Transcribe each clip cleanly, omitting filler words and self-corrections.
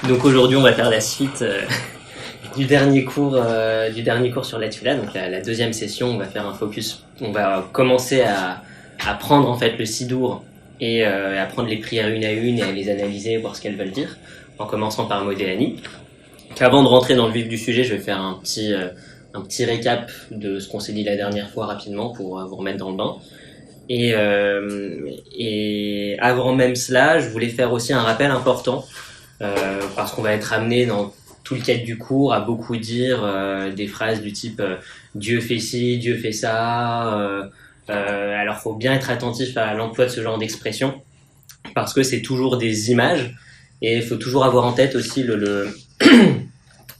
Donc aujourd'hui, on va faire la suite du dernier cours sur la Tfila. Donc la deuxième session, on va faire un focus. On va commencer à prendre en fait le Sidour et à prendre les prières une à une et à les analyser, voir ce qu'elles veulent dire, en commençant par Modéani. Avant de rentrer dans le vif du sujet, je vais faire un petit récap de ce qu'on s'est dit la dernière fois rapidement pour vous remettre dans le bain. Et avant même cela, je voulais faire aussi un rappel important parce qu'on va être amené dans tout le cadre du cours à beaucoup dire des phrases du type Dieu fait ci, Dieu fait ça. Alors faut bien être attentif à l'emploi de ce genre d'expression parce que c'est toujours des images et il faut toujours avoir en tête aussi le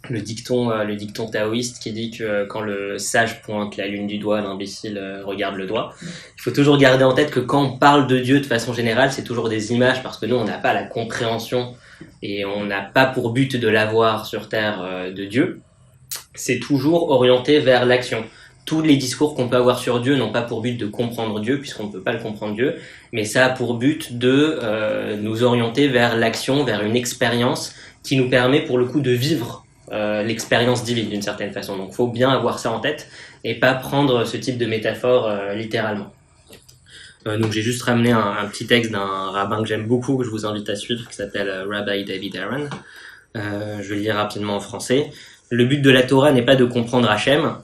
dicton taoïste qui dit que quand le sage pointe la lune du doigt, l'imbécile regarde le doigt. Il faut toujours garder en tête que quand on parle de Dieu de façon générale, c'est toujours des images parce que nous, on n'a pas la compréhension et on n'a pas pour but de l'avoir sur terre de Dieu. C'est toujours orienté vers l'action. Tous les discours qu'on peut avoir sur Dieu n'ont pas pour but de comprendre Dieu, puisqu'on ne peut pas le comprendre Dieu, mais ça a pour but de nous orienter vers l'action, vers une expérience qui nous permet pour le coup de vivre l'expérience divine d'une certaine façon. Donc il faut bien avoir ça en tête et pas prendre ce type de métaphore littéralement. Donc j'ai juste ramené un petit texte d'un rabbin que j'aime beaucoup, que je vous invite à suivre, qui s'appelle Rabbi David Aaron. Je vais le lire rapidement en français. Le but de la Torah n'est pas de comprendre Hachem,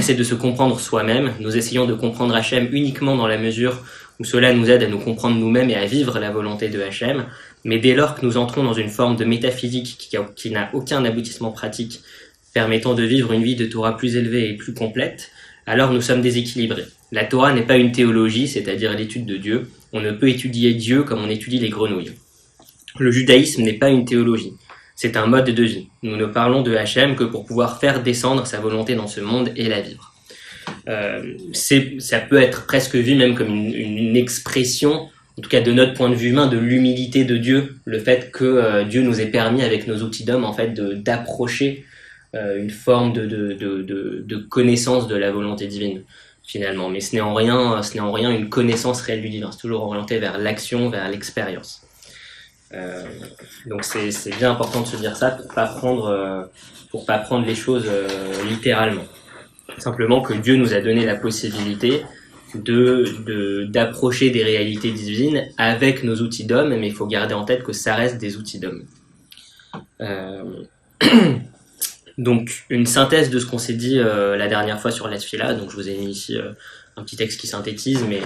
c'est de se comprendre soi-même. Nous essayons de comprendre Hachem uniquement dans la mesure où cela nous aide à nous comprendre nous-mêmes et à vivre la volonté de Hachem. Mais dès lors que nous entrons dans une forme de métaphysique qui n'a aucun aboutissement pratique permettant de vivre une vie de Torah plus élevée et plus complète, alors nous sommes déséquilibrés. La Torah n'est pas une théologie, c'est-à-dire l'étude de Dieu. On ne peut étudier Dieu comme on étudie les grenouilles. Le judaïsme n'est pas une théologie, c'est un mode de vie. Nous ne parlons de Hachem que pour pouvoir faire descendre sa volonté dans ce monde et la vivre. Ça peut être presque vu même comme une expression, en tout cas de notre point de vue humain, de l'humilité de Dieu, le fait que Dieu nous ait permis avec nos outils d'homme en fait d'approcher une forme de connaissance de la volonté divine finalement, mais ce n'est en rien une connaissance réelle du divin, c'est toujours orienté vers l'action, vers l'expérience. Donc c'est bien important de se dire ça pour pas prendre les choses littéralement. Simplement que Dieu nous a donné la possibilité d'approcher des réalités divines avec nos outils d'homme, mais il faut garder en tête que ça reste des outils d'homme. Donc une synthèse de ce qu'on s'est dit la dernière fois sur la Tfila. Donc je vous ai mis ici un petit texte qui synthétise, mais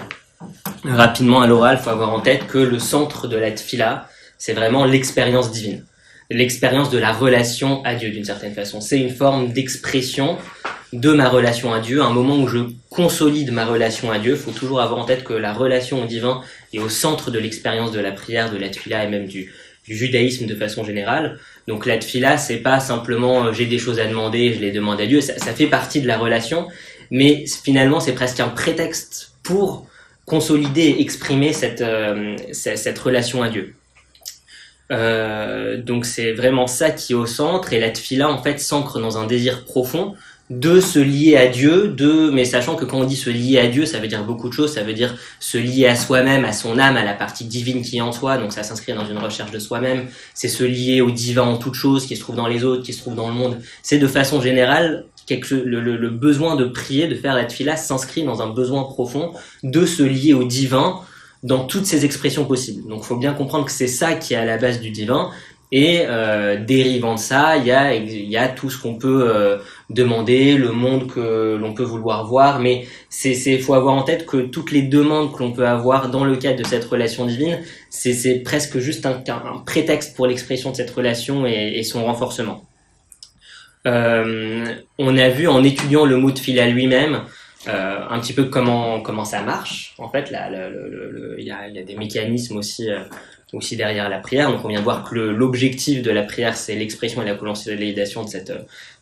rapidement à l'oral, il faut avoir en tête que le centre de la Tfila, c'est vraiment l'expérience divine, l'expérience de la relation à Dieu d'une certaine façon. C'est une forme d'expression de ma relation à Dieu, un moment où je consolide ma relation à Dieu. Il faut toujours avoir en tête que la relation au divin est au centre de l'expérience de la prière, de la Tfila et même du judaïsme de façon générale. Donc la Tfila, c'est pas simplement j'ai des choses à demander, je les demande à Dieu, ça fait partie de la relation, mais finalement c'est presque un prétexte pour consolider et exprimer cette relation à Dieu. Donc c'est vraiment ça qui est au centre, et la Tfila en fait s'ancre dans un désir profond de se lier à Dieu, mais sachant que quand on dit se lier à Dieu, ça veut dire beaucoup de choses. Ça veut dire se lier à soi-même, à son âme, à la partie divine qui est en soi, donc ça s'inscrit dans une recherche de soi-même. C'est se lier au divin en toute chose, qui se trouve dans les autres, qui se trouve dans le monde. C'est de façon générale le besoin de prier, de faire la Tfila s'inscrit dans un besoin profond de se lier au divin dans toutes ses expressions possibles. Donc il faut bien comprendre que c'est ça qui est à la base du divin. Et dérivant de ça, il y a tout ce qu'on peut demander, le monde que l'on peut vouloir voir, mais faut avoir en tête que toutes les demandes que l'on peut avoir dans le cadre de cette relation divine, c'est presque juste un prétexte pour l'expression de cette relation et son renforcement. On a vu en étudiant le mot Tfila lui-même un petit peu comment ça marche. En fait, il y a des mécanismes aussi derrière la prière. Donc on vient de voir que l'objectif de la prière, c'est l'expression et la consolidation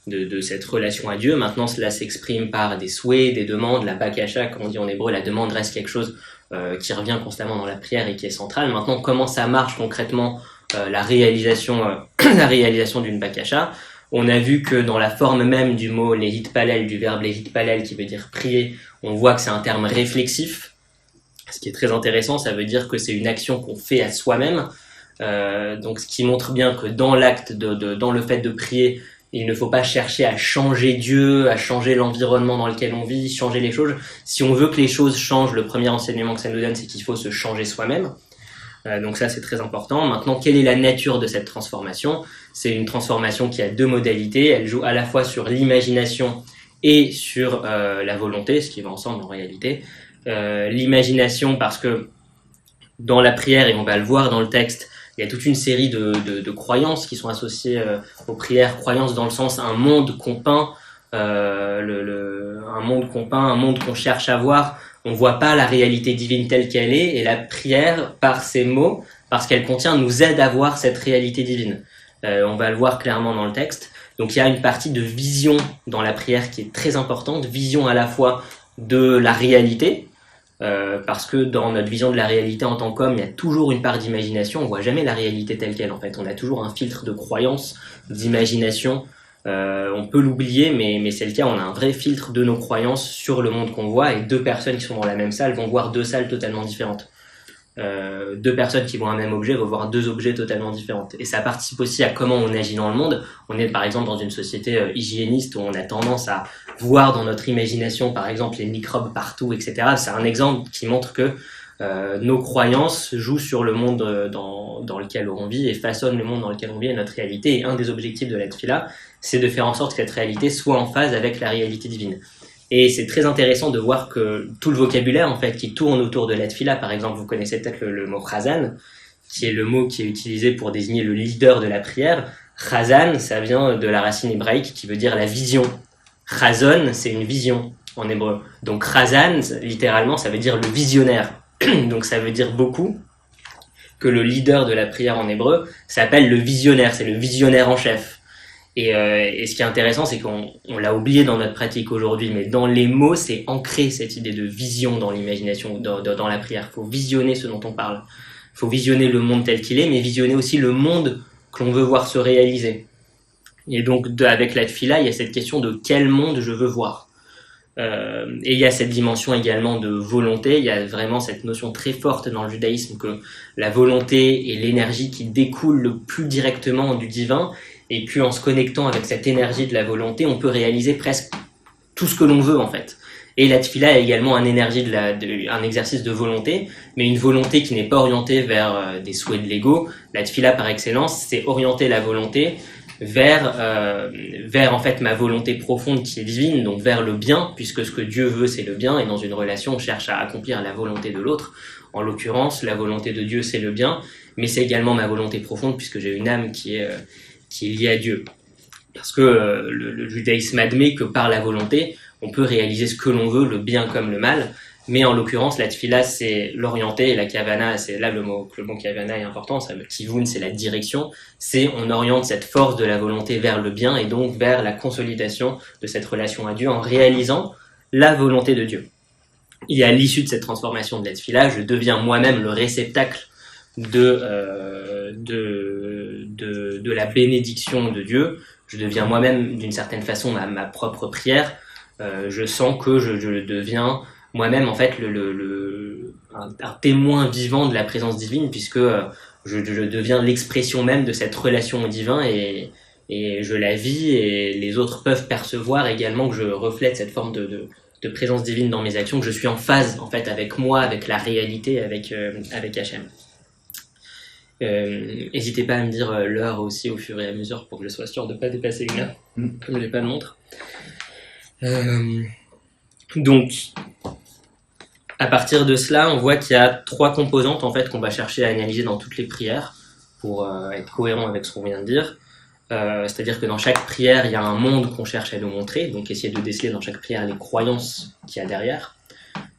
de cette relation à Dieu. Maintenant, cela s'exprime par des souhaits, des demandes. La bakasha, comme on dit en hébreu, la demande reste quelque chose qui revient constamment dans la prière et qui est central. Maintenant, comment ça marche concrètement la réalisation d'une bakasha? On a vu que dans la forme même du mot lehitpalel, du verbe lehitpalel qui veut dire prier, on voit que c'est un terme réflexif. Ce qui est très intéressant, ça veut dire que c'est une action qu'on fait à soi-même. Donc ce qui montre bien que dans l'acte, dans le fait de prier, il ne faut pas chercher à changer Dieu, à changer l'environnement dans lequel on vit, changer les choses. Si on veut que les choses changent, le premier enseignement que ça nous donne, c'est qu'il faut se changer soi-même. Donc ça, c'est très important. Maintenant, quelle est la nature de cette transformation? C'est une transformation qui a deux modalités. Elle joue à la fois sur l'imagination et sur la volonté, ce qui va ensemble en réalité. L'imagination, parce que dans la prière, et on va le voir dans le texte, il y a toute une série de croyances qui sont associées aux prières. Croyances dans le sens un monde qu'on peint, un monde qu'on peint, un monde qu'on cherche à voir. On voit pas la réalité divine telle qu'elle est, et la prière, par ses mots, parce qu'elle contient, nous aide à voir cette réalité divine. On va le voir clairement dans le texte. Donc il y a une partie de vision dans la prière qui est très importante, vision à la fois de la réalité, parce que dans notre vision de la réalité en tant qu'homme, il y a toujours une part d'imagination, on voit jamais la réalité telle qu'elle en fait, on a toujours un filtre de croyance, d'imagination, on peut l'oublier, mais c'est le cas, on a un vrai filtre de nos croyances sur le monde qu'on voit, et deux personnes qui sont dans la même salle vont voir deux salles totalement différentes. Deux personnes qui voient un même objet vont voir deux objets totalement différents. Et ça participe aussi à comment on agit dans le monde. On est par exemple dans une société hygiéniste où on a tendance à voir dans notre imagination par exemple les microbes partout, etc. C'est un exemple qui montre que nos croyances jouent sur le monde dans lequel on vit et façonnent le monde dans lequel on vit et notre réalité. Et un des objectifs de la tefila, c'est de faire en sorte que cette réalité soit en phase avec la réalité divine. Et c'est très intéressant de voir que tout le vocabulaire en fait qui tourne autour de la tefila, par exemple, vous connaissez peut-être le mot chazan, qui est le mot qui est utilisé pour désigner le leader de la prière. Chazan, ça vient de la racine hébraïque qui veut dire la vision. Chazon, c'est une vision en hébreu. Donc chazan, littéralement, ça veut dire le visionnaire. Donc ça veut dire beaucoup que le leader de la prière en hébreu s'appelle le visionnaire, c'est le visionnaire en chef. Et ce qui est intéressant, c'est qu'on l'a oublié dans notre pratique aujourd'hui, mais dans les mots, c'est ancré cette idée de vision dans l'imagination, dans la prière. Il faut visionner ce dont on parle. Il faut visionner le monde tel qu'il est, mais visionner aussi le monde que l'on veut voir se réaliser. Et donc, avec la tefila, il y a cette question de quel monde je veux voir. Et il y a cette dimension également de volonté. Il y a vraiment cette notion très forte dans le judaïsme que la volonté est l'énergie qui découle le plus directement du divin. Et puis en se connectant avec cette énergie de la volonté, on peut réaliser presque tout ce que l'on veut en fait. Et la tefila est également un exercice de volonté, mais une volonté qui n'est pas orientée vers des souhaits de l'ego. La tefila par excellence, c'est orienter la volonté vers en fait ma volonté profonde qui est divine, donc vers le bien, puisque ce que Dieu veut c'est le bien, et dans une relation on cherche à accomplir la volonté de l'autre. En l'occurrence, la volonté de Dieu c'est le bien, mais c'est également ma volonté profonde puisque j'ai une âme qui est lié à Dieu. Parce que le judaïsme admet que par la volonté, on peut réaliser ce que l'on veut, le bien comme le mal, mais en l'occurrence, la tefila, c'est l'orienter, et la kavana, c'est là le mot kavana est important, le kivun, c'est la direction, c'est on oriente cette force de la volonté vers le bien, et donc vers la consolidation de cette relation à Dieu, en réalisant la volonté de Dieu. Et à l'issue de cette transformation de la tefila, je deviens moi-même le réceptacle de la bénédiction de Dieu. Je deviens moi-même d'une certaine façon ma propre prière. Je sens que je deviens moi-même en fait un témoin vivant de la présence divine, puisque je deviens l'expression même de cette relation au divin, et je la vis, et les autres peuvent percevoir également que je reflète cette forme de présence divine dans mes actions, que je suis en phase en fait avec moi, avec la réalité, avec Hachem. N'hésitez pas à me dire l'heure aussi au fur et à mesure pour que je sois sûr de ne pas dépasser une heure, comme j'ai pas de montre. Donc, à partir de cela, on voit qu'il y a trois composantes en fait qu'on va chercher à analyser dans toutes les prières pour être cohérent avec ce qu'on vient de dire. C'est-à-dire que dans chaque prière, il y a un monde qu'on cherche à nous montrer, donc essayer de déceler dans chaque prière les croyances qu'il y a derrière,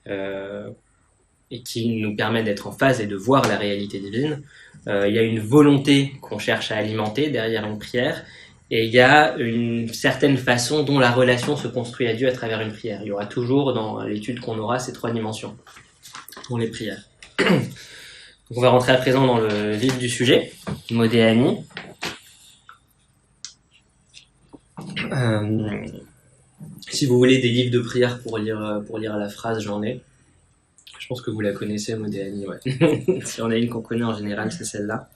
et qui nous permet d'être en phase et de voir la réalité divine. Il y a une volonté qu'on cherche à alimenter derrière une prière, et il y a une certaine façon dont la relation se construit à Dieu à travers une prière. Il y aura toujours dans l'étude qu'on aura ces trois dimensions pour les prières. Donc on va rentrer à présent dans le vif du sujet, Modéani. Si vous voulez des livres de prière pour lire la phrase, j'en ai. Je pense que vous la connaissez, Modéani, ouais. Si on a une qu'on connaît en général, c'est celle-là.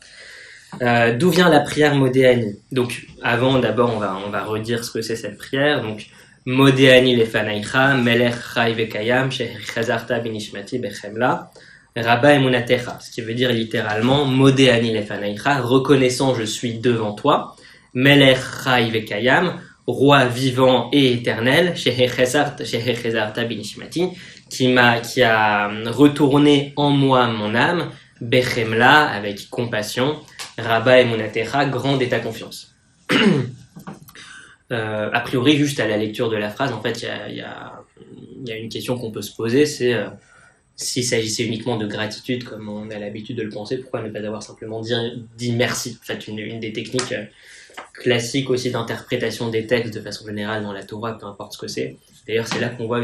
D'où vient la prière Modéani? Donc, d'abord, on va redire ce que c'est cette prière. Donc, Modéani lefanaycha, melech chai vekayam, shechazarta binishmati bechemla, rabba emunatecha. Ce qui veut dire littéralement, Modéani lefanaycha, reconnaissant je suis devant toi, melech chai vekayam, roi vivant et éternel, shechazarta binishmati, qui a retourné en moi mon âme, bechemla, avec compassion, Rabba emunatecha, grande est ta confiance. A priori, juste à la lecture de la phrase, en fait, il y a une question qu'on peut se poser, c'est s'il s'agissait uniquement de gratitude, comme on a l'habitude de le penser, pourquoi ne pas avoir simplement dit merci? En fait, une des techniques classiques aussi d'interprétation des textes de façon générale dans la Torah, peu importe ce que c'est. D'ailleurs, c'est là qu'on voit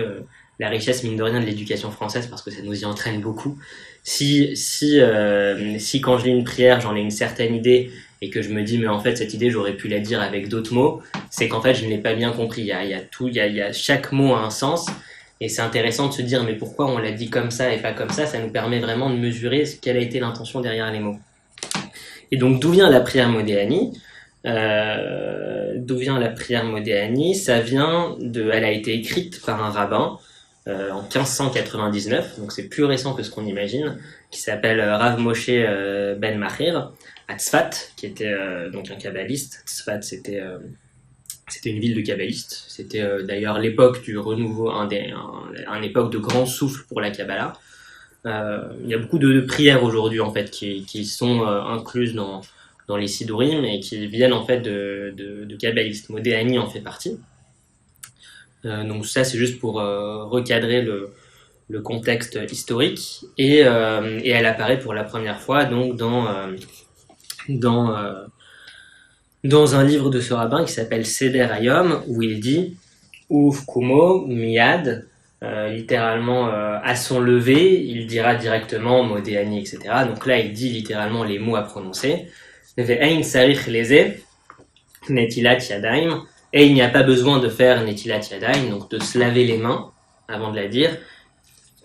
la richesse, mine de rien, de l'éducation française, parce que ça nous y entraîne beaucoup. Si quand je lis une prière, j'en ai une certaine idée et que je me dis mais en fait cette idée j'aurais pu la dire avec d'autres mots, c'est qu'en fait je ne l'ai pas bien compris. Il y a chaque mot a un sens et c'est intéressant de se dire mais pourquoi on l'a dit comme ça et pas comme ça. Ça nous permet vraiment de mesurer quelle a été l'intention derrière les mots. Et donc d'où vient la prière Modéani? Ça vient elle a été écrite par un rabbin en 1599, donc c'est plus récent que ce qu'on imagine, qui s'appelle Rav Moshe Ben Machir, à Tzfat, qui était donc un kabbaliste. Tzfat, c'était une ville de kabbalistes. C'était d'ailleurs l'époque du renouveau, un époque de grand souffle pour la Kabbalah. Il y a beaucoup de prières aujourd'hui en fait qui sont incluses dans les Sidurim et qui viennent en fait de kabbalistes. Modéani en fait partie. Donc ça c'est juste pour recadrer le contexte historique et elle apparaît pour la première fois donc dans un livre de ce rabbin qui s'appelle Seder Hayom, où il dit Ouf Kumo Miad, littéralement à son lever, il dira directement Modéani, etc. Donc là il dit littéralement les mots à prononcer. Ve'ein sarich leze netilat yadaim. Et il n'y a pas besoin de faire netilat yadayim, donc de se laver les mains avant de la dire.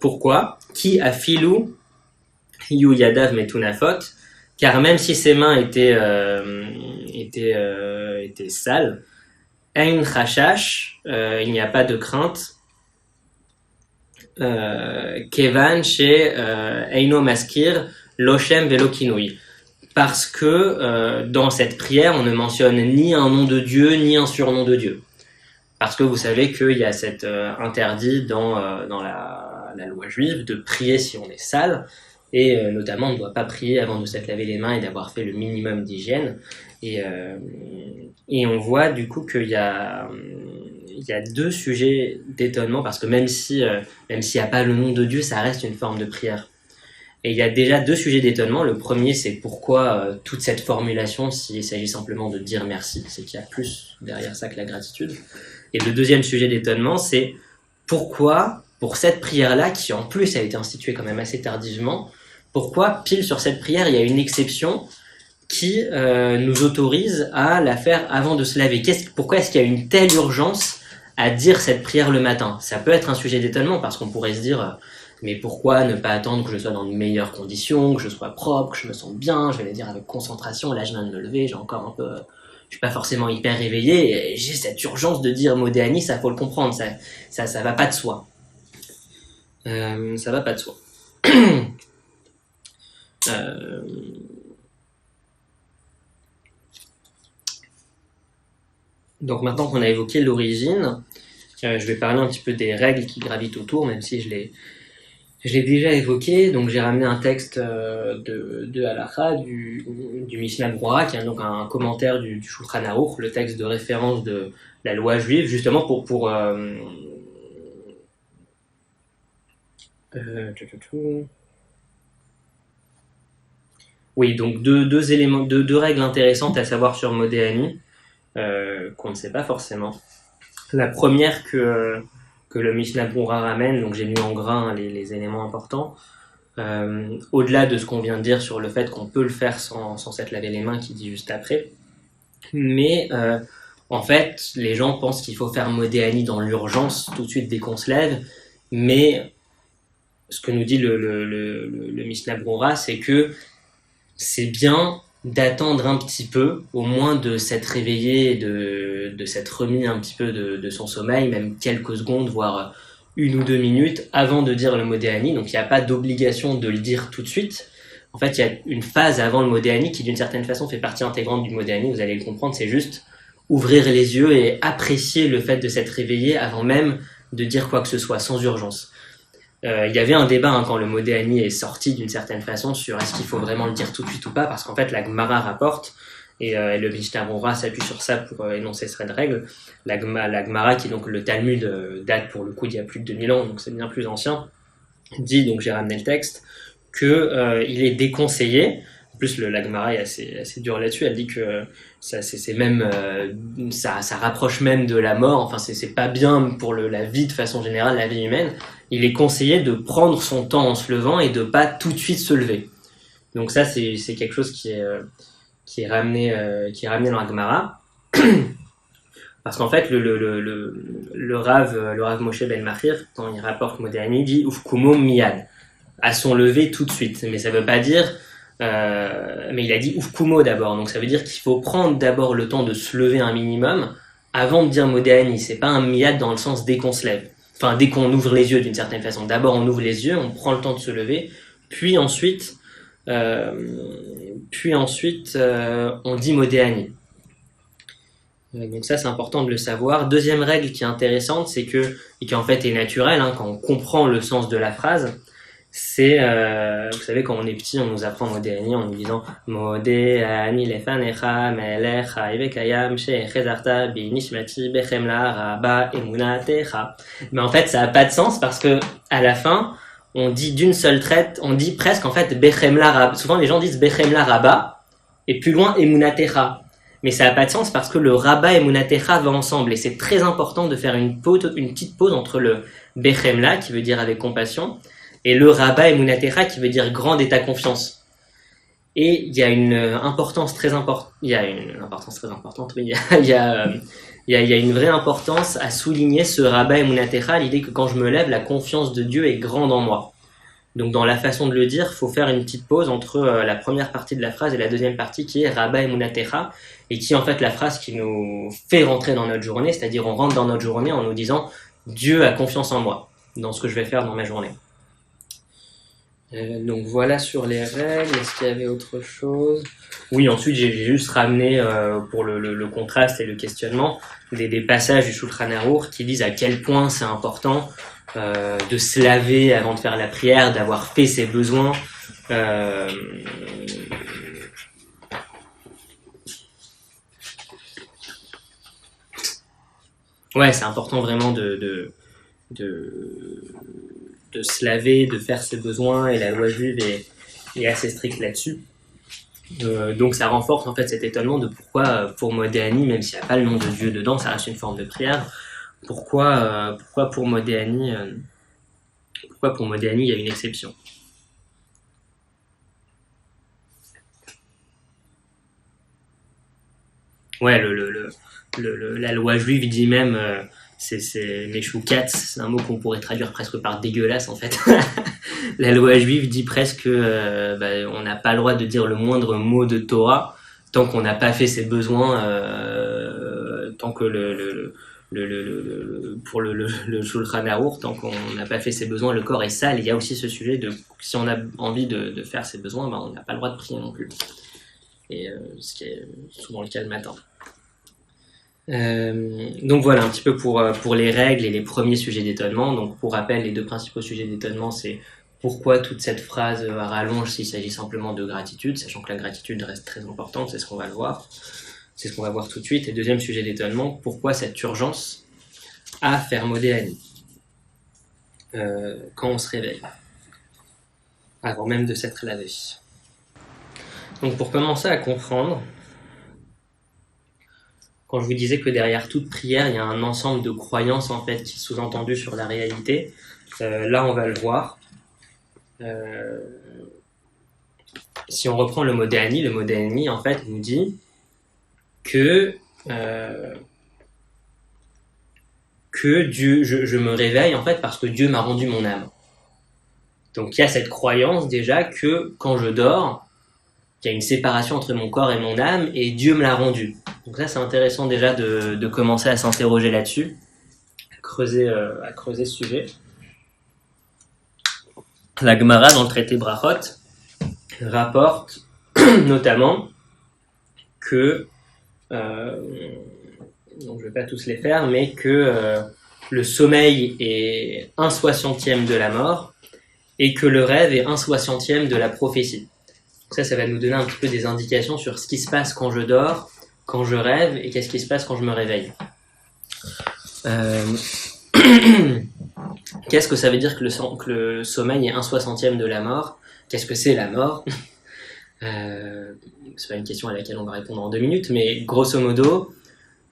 Pourquoi? Ki afilu yu yadav metunafot, car même si ses mains étaient sales, ein chashash, il n'y a pas de crainte. Kevan chez eino maskir loshem velo kinui. Parce que dans cette prière, on ne mentionne ni un nom de Dieu, ni un surnom de Dieu. Parce que vous savez qu'il y a cet interdit dans la loi juive de prier si on est sale, et notamment on ne doit pas prier avant de s'être lavé les mains et d'avoir fait le minimum d'hygiène. Et on voit du coup qu'il y a deux sujets d'étonnement, parce que même s'il n'y a pas le nom de Dieu, ça reste une forme de prière. Et il y a déjà deux sujets d'étonnement. Le premier, c'est pourquoi toute cette formulation, s'il s'agit simplement de dire merci, c'est qu'il y a plus derrière ça que la gratitude. Et le deuxième sujet d'étonnement, c'est pourquoi, pour cette prière-là, qui en plus a été instituée quand même assez tardivement, pourquoi pile sur cette prière, il y a une exception qui nous autorise à la faire avant de se laver. Pourquoi est-ce qu'il y a une telle urgence à dire cette prière le matin? Ça peut être un sujet d'étonnement, parce qu'on pourrait se dire... mais pourquoi ne pas attendre que je sois dans de meilleures conditions, que je sois propre, que je me sente bien, je vais le dire avec concentration, là je viens de me lever, j'ai encore un peu... je suis pas forcément hyper réveillé, et j'ai cette urgence de dire Modéani, ça faut le comprendre, ça va pas de soi. Ça va pas de soi. Donc maintenant qu'on a évoqué l'origine, je vais parler un petit peu des règles qui gravitent autour, même si je l'ai déjà évoqué. Donc j'ai ramené un texte de Halakha, du Mishnah Brura, qui est donc un commentaire du Shulchan Aruch, le texte de référence de la loi juive, justement pour oui, donc deux éléments, deux règles intéressantes à savoir sur Modéani, qu'on ne sait pas forcément. La première que le Mishnah Brura ramène, donc j'ai mis en gras les éléments importants, au-delà de ce qu'on vient de dire sur le fait qu'on peut le faire sans s'être lavé les mains, qui dit juste après, mais en fait, les gens pensent qu'il faut faire Modéani dans l'urgence, tout de suite dès qu'on se lève, mais ce que nous dit le Mishnah Brura, c'est que c'est bien d'attendre un petit peu, au moins de s'être réveillé, de s'être remis un petit peu de son sommeil, même quelques secondes, voire 1 ou 2 minutes, avant de dire le Modéani. Donc il n'y a pas d'obligation de le dire tout de suite. En fait, il y a une phase avant le Modéani qui, d'une certaine façon, fait partie intégrante du Modéani. Vous allez le comprendre, c'est juste ouvrir les yeux et apprécier le fait de s'être réveillé avant même de dire quoi que ce soit, sans urgence. Il y avait un débat quand le Modéani est sorti d'une certaine façon sur est-ce qu'il faut vraiment le dire tout de suite ou pas, parce qu'en fait la Gemara rapporte, et le Mishnah Brura s'appuie sur ça pour énoncer cette règle. La Gemara, qui est donc le Talmud, date pour le coup d'il y a plus de 2000 ans, donc c'est bien plus ancien, dit, donc j'ai ramené le texte, que il est déconseillé. En plus, la Gemara est assez dure là-dessus. Elle dit que c'est même ça rapproche même de la mort. Enfin, c'est pas bien pour la vie de façon générale, la vie humaine. Il est conseillé de prendre son temps en se levant et de pas tout de suite se lever. Donc ça, c'est quelque chose qui est ramené dans la Gemara. Parce qu'en fait, le Rav Moshe Ben Machir, quand il rapporte Modéani, dit Ufkumo miyad, à son lever tout de suite. Mais ça veut pas dire, mais il a dit Ufkumo d'abord. Donc ça veut dire qu'il faut prendre d'abord le temps de se lever un minimum avant de dire Modéani. C'est pas un miyad dans le sens dès qu'on se lève. Enfin, dès qu'on ouvre les yeux d'une certaine façon. D'abord on ouvre les yeux, on prend le temps de se lever, puis ensuite on dit Modéani. Donc ça, c'est important de le savoir. Deuxième règle qui est intéressante, c'est que, et qui en fait est naturelle, quand on comprend le sens de la phrase, c'est, vous savez, quand on est petit, on nous apprend Modéani en nous disant Modéani lefanecha melecha ivekayam shechezarta binishmati bechemla rabba emunatecha. Mais en fait, ça a pas de sens parce que à la fin, on dit d'une seule traite, on dit presque en fait bechemla rabba. Souvent, les gens disent bechemla rabba et plus loin emunatecha. Mais ça n'a pas de sens parce que le Rabba et Munatecha va ensemble. Et c'est très important de faire une petite pause entre le Bechemla, qui veut dire avec compassion, et le Rabba et Munatecha, qui veut dire grande et ta confiance. Et il y a une importance très importante. Il y a une importance très importante, oui. Il y a une vraie importance à souligner ce Rabba et Munatecha, l'idée que quand je me lève, la confiance de Dieu est grande en moi. Donc dans la façon de le dire, il faut faire une petite pause entre la première partie de la phrase et la deuxième partie qui est Rabba emunatecha, et qui est en fait la phrase qui nous fait rentrer dans notre journée, c'est-à-dire on rentre dans notre journée en nous disant Dieu a confiance en moi, dans ce que je vais faire dans ma journée. Donc voilà sur les règles. Est-ce qu'il y avait autre chose? Oui, ensuite j'ai juste ramené pour le contraste et le questionnement des passages du Shulchan Aruch qui disent à quel point c'est important de se laver avant de faire la prière, d'avoir fait ses besoins. Ouais, c'est important vraiment de se laver, de faire ses besoins, et la loi juive est assez stricte là-dessus. Donc ça renforce en fait cet étonnement de pourquoi pour Modéani, même s'il n'y a pas le nom de Dieu dedans, ça reste une forme de prière. Pourquoi pour Modéani il y a une exception. Ouais, la loi juive dit même c'est Meshoukat, c'est un mot qu'on pourrait traduire presque par dégueulasse en fait. La loi juive dit presque on n'a pas le droit de dire le moindre mot de Torah tant qu'on n'a pas fait ses besoins, tant que pour le Shulchan Aruch, tant qu'on n'a pas fait ses besoins, le corps est sale. Il y a aussi ce sujet de si on a envie de faire ses besoins, on n'a pas le droit de prier non plus. Et ce qui est souvent le cas le matin. Donc voilà un petit peu pour les règles et les premiers sujets d'étonnement. Donc pour rappel, les deux principaux sujets d'étonnement, c'est pourquoi toute cette phrase à rallonge s'il s'agit simplement de gratitude, sachant que la gratitude reste très importante, c'est ce qu'on va le voir. C'est ce qu'on va voir tout de suite. Et deuxième sujet d'étonnement, pourquoi cette urgence à faire Modéani quand on se réveille, avant même de s'être lavé. Donc pour commencer à comprendre, quand je vous disais que derrière toute prière, il y a un ensemble de croyances en fait qui est sous-entendu sur la réalité, là on va le voir. Si on reprend le Modéani en fait nous dit que Dieu, je me réveille en fait parce que Dieu m'a rendu mon âme. Donc il y a cette croyance déjà que quand je dors, il y a une séparation entre mon corps et mon âme, et Dieu me l'a rendu. Donc ça, c'est intéressant déjà de commencer à s'interroger là-dessus, à creuser ce sujet. La Gemara, dans le traité Brachot, rapporte notamment que, donc je ne vais pas tous les faire, mais que le sommeil est 1/60 de la mort, et que le rêve est 1/60 de la prophétie. Ça va nous donner un petit peu des indications sur ce qui se passe quand je dors, quand je rêve, et qu'est-ce qui se passe quand je me réveille. Qu'est-ce que ça veut dire que le sommeil est 1/60 de la mort? Qu'est-ce que c'est la mort? C'est pas une question à laquelle on va répondre en 2 minutes, mais grosso modo,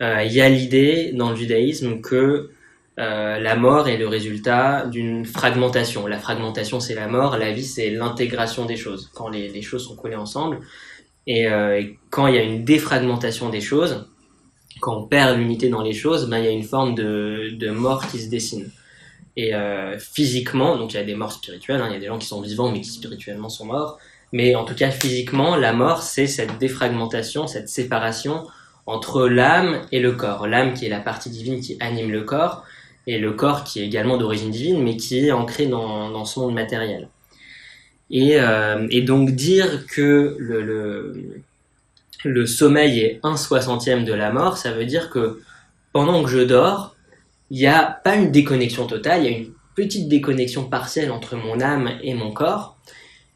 il y a l'idée dans le judaïsme que la mort est le résultat d'une fragmentation. La fragmentation, c'est la mort. La vie, c'est l'intégration des choses. Quand les choses sont collées ensemble. Et quand il y a une défragmentation des choses, quand on perd l'unité dans les choses, il y a une forme de mort qui se dessine. Et physiquement, donc il y a des morts spirituelles, il y a des gens qui sont vivants mais qui spirituellement sont morts. Mais en tout cas, physiquement, la mort, c'est cette défragmentation, cette séparation entre l'âme et le corps. L'âme qui est la partie divine qui anime le corps, et le corps qui est également d'origine divine, mais qui est ancré dans ce monde matériel. Et donc dire que le sommeil est 1/60 de la mort, ça veut dire que pendant que je dors, il n'y a pas une déconnexion totale, il y a une petite déconnexion partielle entre mon âme et mon corps.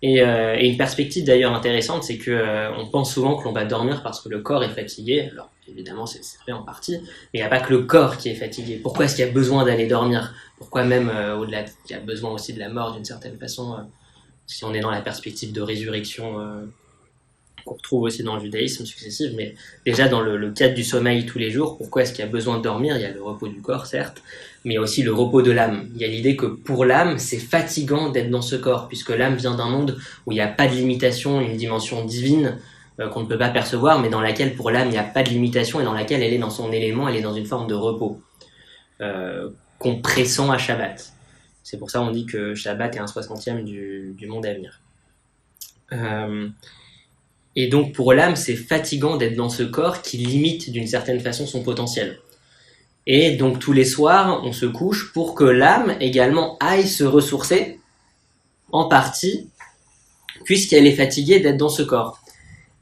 Et une perspective d'ailleurs intéressante, c'est que on pense souvent que l'on va dormir parce que le corps est fatigué. Alors évidemment c'est vrai en partie, mais il n'y a pas que le corps qui est fatigué. Pourquoi est-ce qu'il y a besoin d'aller dormir? Pourquoi même au-delà, il y a besoin aussi de la mort d'une certaine façon, si on est dans la perspective de résurrection qu'on retrouve aussi dans le judaïsme successif, mais déjà dans le cadre du sommeil tous les jours, pourquoi est-ce qu'il y a besoin de dormir? Il y a le repos du corps certes, mais il y a aussi le repos de l'âme. Il y a l'idée que pour l'âme, c'est fatigant d'être dans ce corps, puisque l'âme vient d'un monde où il n'y a pas de limitation, une dimension divine qu'on ne peut pas percevoir, mais dans laquelle pour l'âme, il n'y a pas de limitation, et dans laquelle elle est dans son élément, elle est dans une forme de repos qu'on pressent à Shabbat. C'est pour ça qu'on dit que Shabbat est 1/60 du monde à venir. Et donc pour l'âme, c'est fatigant d'être dans ce corps qui limite d'une certaine façon son potentiel. Et donc tous les soirs, on se couche pour que l'âme également aille se ressourcer, en partie, puisqu'elle est fatiguée d'être dans ce corps.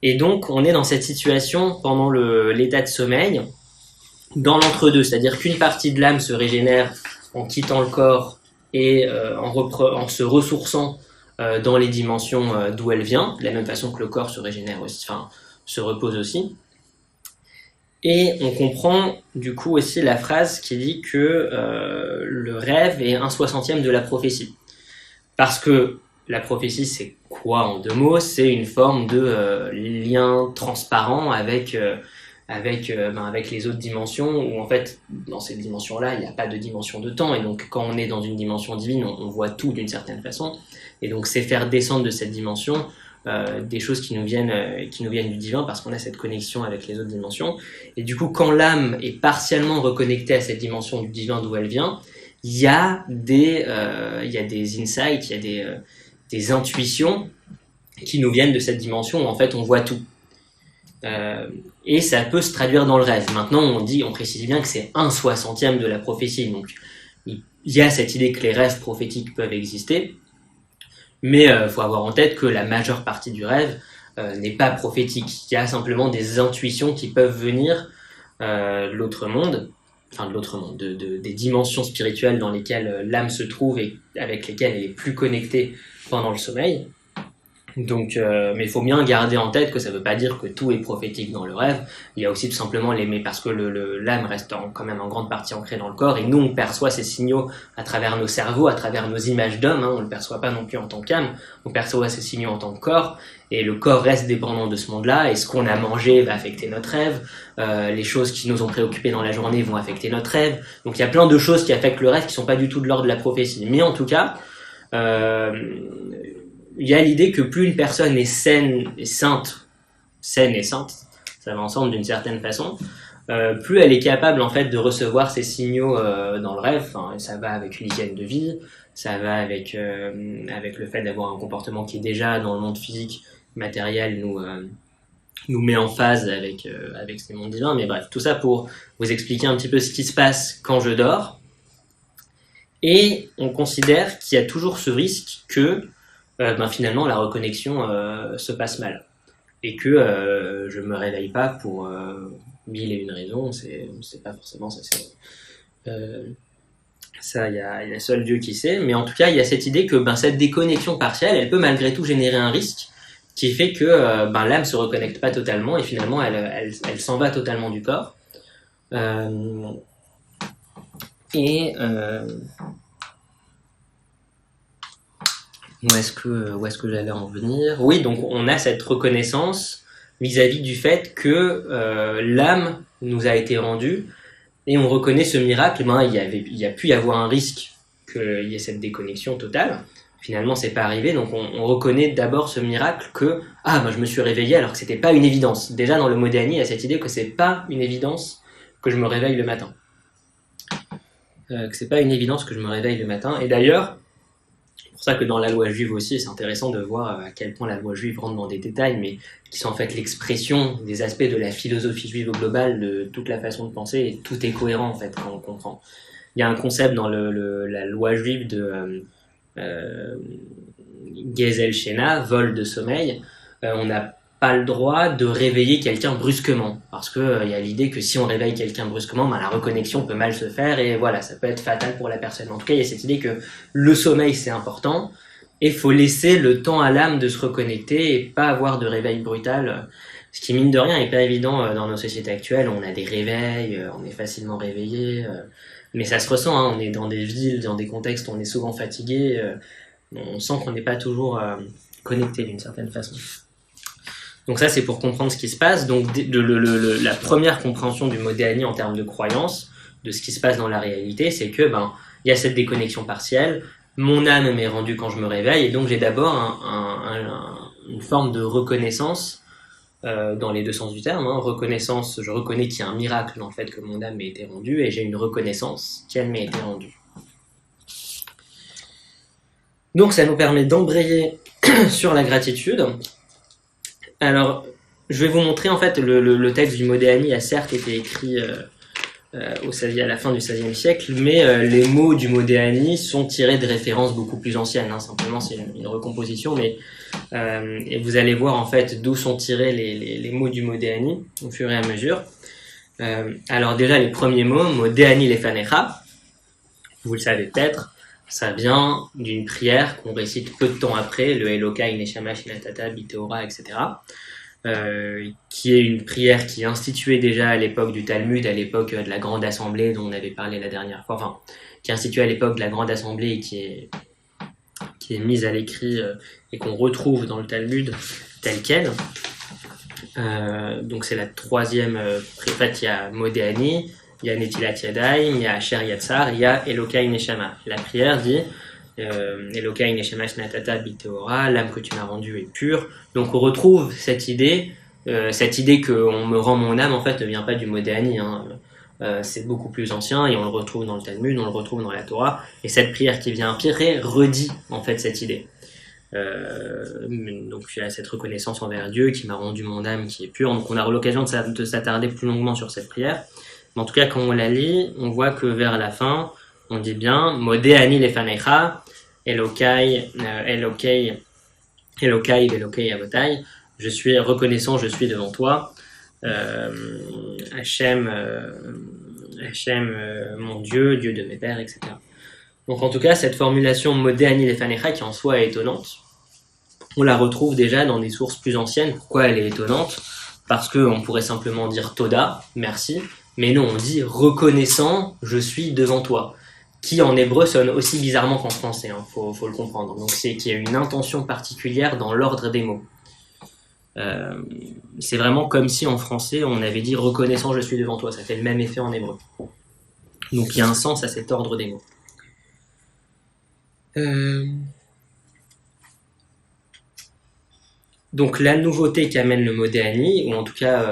Et donc on est dans cette situation pendant l'état de sommeil, dans l'entre-deux, c'est-à-dire qu'une partie de l'âme se régénère en quittant le corps et en se ressourçant dans les dimensions d'où elle vient, de la même façon que le corps se régénère aussi, se repose aussi. Et on comprend du coup aussi la phrase qui dit que le rêve est 1/60 de la prophétie. Parce que la prophétie, c'est quoi en 2 mots? C'est une forme de lien transparent avec les autres dimensions, où en fait, dans cette dimension-là, il n'y a pas de dimension de temps, et donc quand on est dans une dimension divine, on voit tout d'une certaine façon, et donc c'est faire descendre de cette dimension des choses qui nous viennent du divin, parce qu'on a cette connexion avec les autres dimensions. Et du coup, quand l'âme est partiellement reconnectée à cette dimension du divin d'où elle vient, il y a des insights, il y a des intuitions qui nous viennent de cette dimension où en fait on voit tout. Et ça peut se traduire dans le rêve. Maintenant, on précise bien que c'est 1/60 de la prophétie. Donc, il y a cette idée que les rêves prophétiques peuvent exister, mais faut avoir en tête que la majeure partie du rêve n'est pas prophétique. Il y a simplement des intuitions qui peuvent venir de l'autre monde, des dimensions spirituelles dans lesquelles l'âme se trouve et avec lesquelles elle est plus connectée pendant le sommeil. Donc, mais il faut bien garder en tête que ça ne veut pas dire que tout est prophétique dans le rêve. Il y a aussi tout simplement parce que l'âme reste quand même en grande partie ancrée dans le corps, et nous on perçoit ces signaux à travers nos cerveaux, à travers nos images d'hommes, on ne le perçoit pas non plus en tant qu'âme, on perçoit ces signaux en tant que corps, et le corps reste dépendant de ce monde-là, et ce qu'on a mangé va affecter notre rêve, les choses qui nous ont préoccupés dans la journée vont affecter notre rêve. Donc il y a plein de choses qui affectent le rêve qui ne sont pas du tout de l'ordre de la prophétie. Mais en tout cas, il y a l'idée que plus une personne est saine et sainte, ça va ensemble d'une certaine façon, plus elle est capable en fait de recevoir ces signaux dans le rêve. Enfin, ça va avec une hygiène de vie, ça va avec le fait d'avoir un comportement qui est déjà dans le monde physique, matériel, nous met en phase avec ces mondes divins. Mais bref, tout ça pour vous expliquer un petit peu ce qui se passe quand je dors. Et on considère qu'il y a toujours ce risque que finalement la reconnexion se passe mal. Et que je me réveille pas pour mille et une raisons, c'est pas forcément ça. Ça, il y a seul Dieu qui sait. Mais en tout cas, il y a cette idée que cette déconnexion partielle, elle peut malgré tout générer un risque qui fait que l'âme se reconnecte pas totalement et finalement elle s'en va totalement du corps. Où est-ce que j'allais en venir? Oui, donc on a cette reconnaissance vis-à-vis du fait que l'âme nous a été rendue et on reconnaît ce miracle. Il y a pu y avoir un risque qu'il y ait cette déconnexion totale. Finalement, c'est pas arrivé, donc on reconnaît d'abord ce miracle que je me suis réveillé alors que c'était pas une évidence. Déjà dans le Modéani, il y a cette idée que c'est pas une évidence que je me réveille le matin. Et d'ailleurs, c'est pour ça que dans la loi juive aussi, c'est intéressant de voir à quel point la loi juive rentre dans des détails, mais qui sont en fait l'expression des aspects de la philosophie juive au global, de toute la façon de penser, et tout est cohérent en fait quand on comprend. Il y a un concept dans la loi juive de Gezel Shena, vol de sommeil. On n'a pas le droit de réveiller quelqu'un brusquement, parce que y a l'idée que si on réveille quelqu'un brusquement, la reconnexion peut mal se faire et voilà, ça peut être fatal pour la personne. En tout cas, il y a cette idée que le sommeil c'est important et faut laisser le temps à l'âme de se reconnecter et pas avoir de réveil brutal. Ce qui mine de rien est pas évident dans nos sociétés actuelles. On a des réveils, on est facilement réveillé, mais ça se ressent. On est dans des villes, dans des contextes où on est souvent fatigué. On sent qu'on n'est pas toujours connecté d'une certaine façon. Donc ça, c'est pour comprendre ce qui se passe. Donc la première compréhension du Modéani en termes de croyance, de ce qui se passe dans la réalité, c'est que il y a cette déconnexion partielle. Mon âme m'est rendue quand je me réveille, et donc j'ai d'abord une forme de reconnaissance dans les deux sens du terme. Reconnaissance, je reconnais qu'il y a un miracle dans le fait que mon âme m'ait été rendue, et j'ai une reconnaissance qu'elle m'ait été rendue. Donc ça nous permet d'embrayer sur la gratitude. Alors, je vais vous montrer en fait le texte du Modéani a certes été écrit à la fin du XVIe siècle, mais les mots du Modéani sont tirés de références beaucoup plus anciennes. Simplement, c'est une recomposition, mais et vous allez voir en fait d'où sont tirés les mots du Modéani au fur et à mesure. Alors déjà, les premiers mots, Modéani lefanecha, vous le savez peut-être. Ça vient d'une prière qu'on récite peu de temps après, le Elokai Neshama Shinatata Biteora, etc. Qui est une prière qui est instituée déjà à l'époque du Talmud, à l'époque de la Grande Assemblée dont on avait parlé la dernière fois, qui est instituée à l'époque de la Grande Assemblée et qui est mise à l'écrit et qu'on retrouve dans le Talmud tel quel. Donc c'est la troisième prière. Il y a Modéani, il y a Netilat Yadayim, il y a Asher Yatsar, il y a Elokai Neshama. La prière dit Elokai Neshama Shnatata Biteora, l'âme que tu m'as rendue est pure. Donc on retrouve cette idée qu'on me rend mon âme en fait ne vient pas du Modéani. C'est beaucoup plus ancien et on le retrouve dans le Talmud, on le retrouve dans la Torah. Et cette prière qui vient après redit en fait cette idée. Donc il y a cette reconnaissance envers Dieu qui m'a rendu mon âme qui est pure. Donc on a l'occasion de s'attarder plus longuement sur cette prière. Mais en tout cas, quand on la lit, on voit que vers la fin, on dit bien Modéani lefanecha, Elokai Avotai. Je suis reconnaissant, je suis devant toi. Hachem, mon Dieu, Dieu de mes pères, etc. Donc en tout cas, cette formulation Modéani lefanecha qui en soi est étonnante, on la retrouve déjà dans des sources plus anciennes. Pourquoi elle est étonnante? Parce qu'on pourrait simplement dire Toda, merci. Mais non, on dit reconnaissant, je suis devant toi, qui en hébreu sonne aussi bizarrement qu'en français, faut le comprendre. Donc c'est qu'il y a une intention particulière dans l'ordre des mots. C'est vraiment comme si en français on avait dit reconnaissant, je suis devant toi, ça fait le même effet en hébreu. Donc il y a un sens à cet ordre des mots. Donc la nouveauté qu'amène le Modéani, ou en tout cas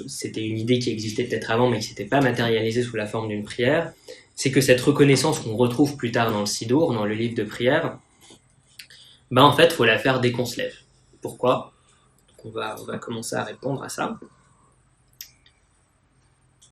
c'était une idée qui existait peut-être avant mais qui s'était pas matérialisée sous la forme d'une prière, c'est que cette reconnaissance qu'on retrouve plus tard dans le Sidour, dans le livre de prière, ben en fait faut la faire dès qu'on se lève. Pourquoi ? On va commencer à répondre à ça.